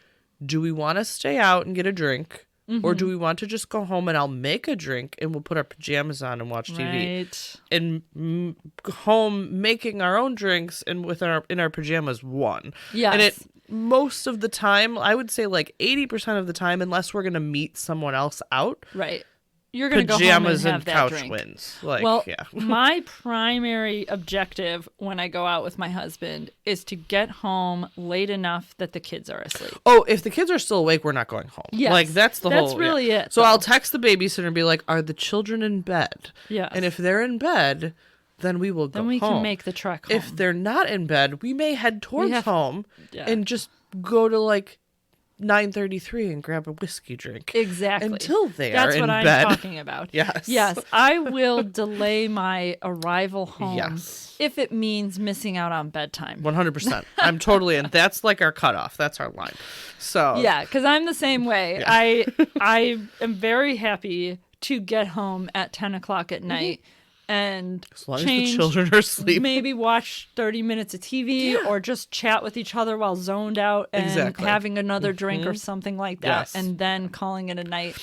do we want to stay out and get a drink? Or do we want to just go home and I'll make a drink and we'll put our pajamas on and watch TV? Right. And home making our own drinks and in our pajamas won. Yes. And it most of the time, I would say like 80% of the time, unless we're gonna meet someone else out. Right. You're going to go home and have that couch drink. wins. Like, well, yeah. my primary objective when I go out with my husband is to get home late enough that the kids are asleep. Oh, if the kids are still awake, we're not going home. Yes. Like, that's really it. So I'll text the babysitter and be like, are the children in bed? Yes. And if they're in bed, then we will go home. Then we can make the trek home. If they're not in bed, we may head towards home Yeah. and just go to like 9:33 and grab a whiskey drink. Exactly. Until they That's are in what bed. I'm talking about. Yes. Yes. I will delay my arrival home Yes. if it means missing out on bedtime. 100%. I'm totally in. That's like our cutoff. That's our line. So Yeah, because I'm the same way. Yeah. I am very happy to get home at 10 o'clock at night and as long change, as the children are asleep. maybe watch 30 minutes of TV or just chat with each other while zoned out and having another drink or something like that. Yes. And then calling it a night.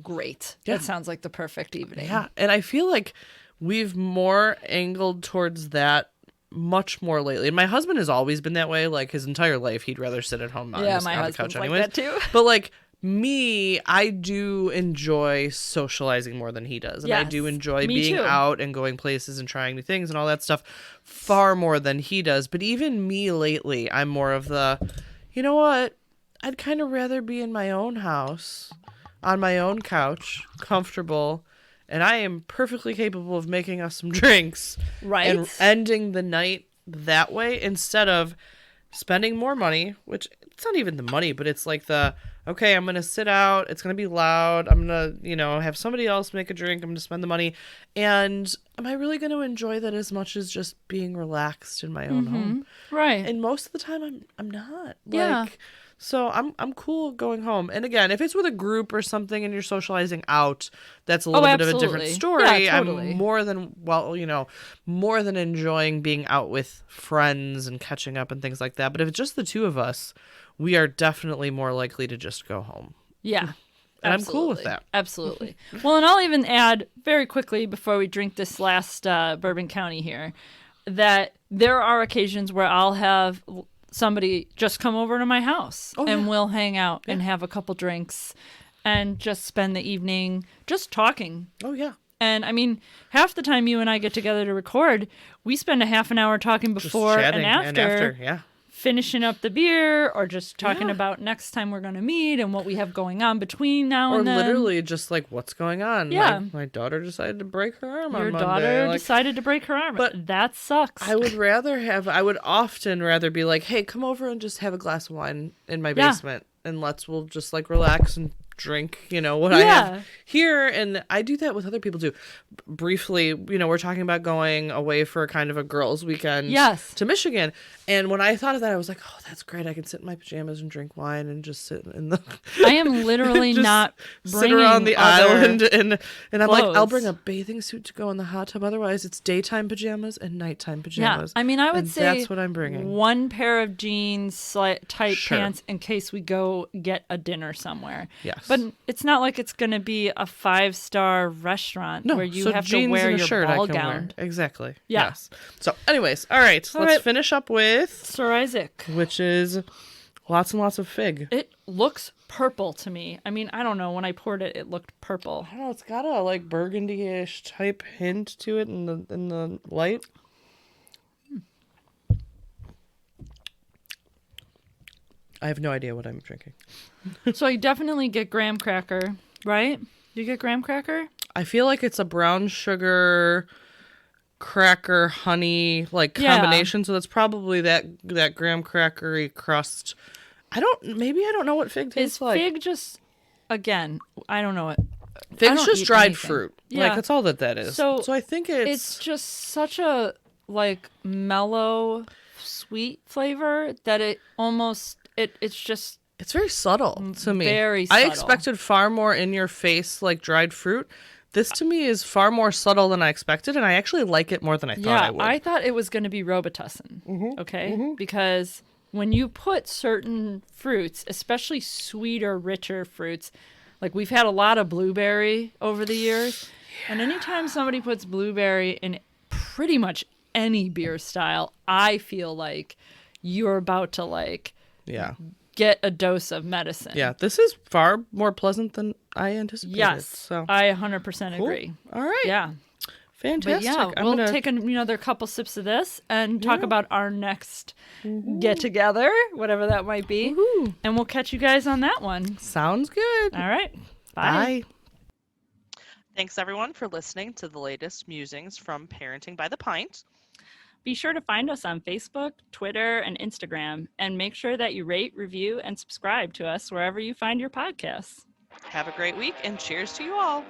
Great. Yeah. That sounds like the perfect evening. Yeah, and I feel like we've more angled towards that much more lately. And my husband has always been that way. Like his entire life, he'd rather sit at home on Yeah, his, my on the husband's couch like anyways. that too. But like me, I do enjoy socializing more than he does. And I Yes, do enjoy me being too. out and going places and trying new things and all that stuff far more than he does. But even me lately, I'm more of the, you know what? I'd kind of rather be in my own house, on my own couch, comfortable, and I am perfectly capable of making us some drinks. Right. And ending the night that way instead of spending more money, which it's not even the money, but it's like the, okay, I'm going to sit out. It's going to be loud. I'm going to, have somebody else make a drink. I'm going to spend the money. And am I really going to enjoy that as much as just being relaxed in my own home? Right. And most of the time I'm not. Yeah. Like, So I'm cool going home. And again, if it's with a group or something and you're socializing out, that's a little bit of a different absolutely. story. Yeah, totally. I'm more than enjoying being out with friends and catching up and things like that. But if it's just the two of us, we are definitely more likely to just go home. Yeah. And I'm cool with that. Absolutely. Well, and I'll even add very quickly before we drink this last Bourbon County here that there are occasions where I'll have somebody just come over to my house and we'll hang out and have a couple drinks and just spend the evening just talking. Oh, yeah. And I mean, half the time you and I get together to record, we spend a half an hour talking before just chatting and after. Yeah. Finishing up the beer or just talking about next time we're going to meet and what we have going on between now and then. Or literally just like what's going on. Yeah. My daughter decided to break her arm Your on Monday. daughter decided to break her arm. But that sucks. I would often rather be like, hey, come over and just have a glass of wine in my basement and we'll just like relax and drink, what I have here. And I do that with other people too. Briefly, we're talking about going away for kind of a girls' weekend to Michigan. And when I thought of that, I was like, oh, that's great. I can sit in my pajamas and drink wine and just sit in the... I am literally not bringing sit around the island. And I'm like, clothes. I'll bring a bathing suit to go in the hot tub. Otherwise, it's daytime pajamas and nighttime pajamas. Yeah, I mean, I would say that's what I'm bringing. One pair of jeans, tight pants in case we go get a dinner somewhere. Yes. But it's not like it's going to be a 5-star restaurant where you have to wear your ball gown. Exactly. Yeah. Yes. So anyways, all right. Let's finish up with Sir Isaac, which is lots and lots of fig. It looks purple to me. I mean, I don't know. When I poured it, it looked purple. I don't know. It's got a like burgundy-ish type hint to it in the light. I have no idea what I'm drinking. So I definitely get graham cracker, right? You get graham cracker? I feel like it's a brown sugar cracker honey combination, so that's probably that graham crackery crust. I don't know what fig tastes like. Fig just, again, I don't know it. Fig's just dried fruit. Yeah. That's all that is. So I think it's just such a mellow sweet flavor that it almost it's just it's very subtle to me. Very subtle. I expected far more in your face dried fruit. This to me is far more subtle than I expected, and I actually like it more than I thought I would. I thought it was going to be Robitussin, okay? Because when you put certain fruits, especially sweeter, richer fruits, we've had a lot of blueberry over the years, and anytime somebody puts blueberry in pretty much any beer style, I feel like you're about to get a dose of medicine. Yeah, this is far more pleasant than I anticipated. Yes, so I 100% agree. All right. Yeah. Fantastic. But we'll take another couple sips of this and talk about our next get together, whatever that might be. And we'll catch you guys on that one. Sounds good. All right. Bye. Thanks, everyone, for listening to the latest musings from Parenting by the Pint. Be sure to find us on Facebook, Twitter, and Instagram, and make sure that you rate, review, and subscribe to us wherever you find your podcasts. Have a great week, and cheers to you all.